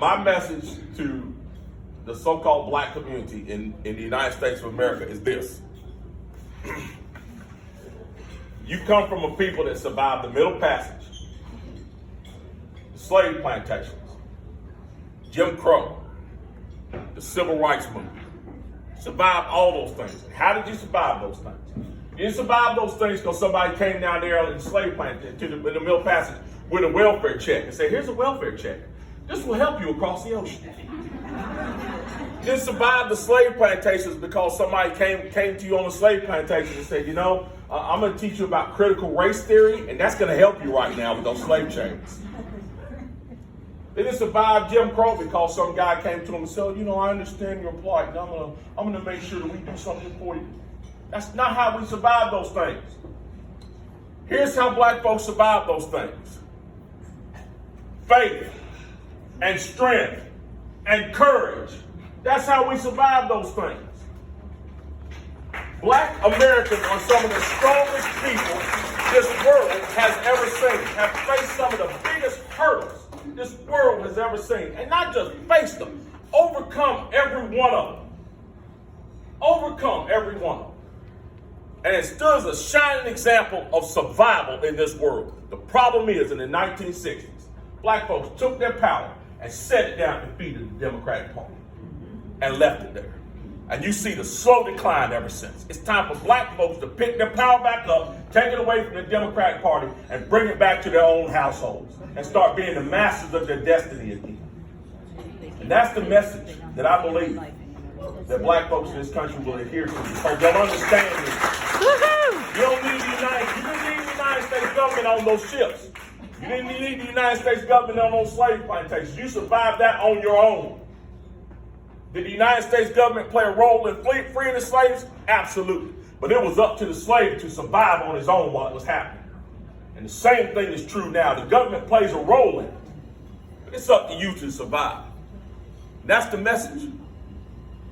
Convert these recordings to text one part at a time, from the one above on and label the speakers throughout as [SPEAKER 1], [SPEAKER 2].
[SPEAKER 1] My message to the so-called black community in the United States of America is this. You come from a people that survived the Middle Passage, the slave plantations, Jim Crow, the Civil Rights Movement. Survived all those things. How did you survive those things? You didn't survive those things because somebody came down there in the slave plantation, in the Middle Passage, with a welfare check and said, here's a welfare check. This will help you across the ocean. You didn't survive the slave plantations because somebody came to you on the slave plantation and said, I'm going to teach you about critical race theory, and that's going to help you right now with those slave chains. They didn't survive Jim Crow because some guy came to them and said, I understand your plight, and I'm gonna make sure that we do something for you. That's not how we survive those things. Here's how black folks survive those things. Faith and strength and courage. That's how we survive those things. Black Americans are some of the strongest people this world has ever seen, have faced some of the biggest hurdles this world has ever seen. And not just face them, overcome every one of them. Overcome every one of them. And it still is a shining example of survival in this world. The problem is, in the 1960s, black folks took their power and set it down and defeated the Democratic Party and left it there. And you see the slow decline ever since. It's time for black folks to pick their power back up, take it away from the Democratic Party, and bring it back to their own households and start being the masters of their destiny again. And that's the message that I believe that black folks in this country will adhere to, because they'll understand this. You don't need you didn't need the United States government on those ships. You didn't need the United States government on those slave plantations. You survived that on your own. Did the United States government play a role in freeing the slaves? Absolutely. But it was up to the slave to survive on his own while it was happening. And the same thing is true now. The government plays a role in it. But it's up to you to survive. That's the message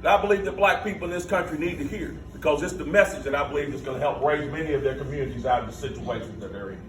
[SPEAKER 1] that I believe that black people in this country need to hear, because it's the message that I believe is going to help raise many of their communities out of the situations that they're in.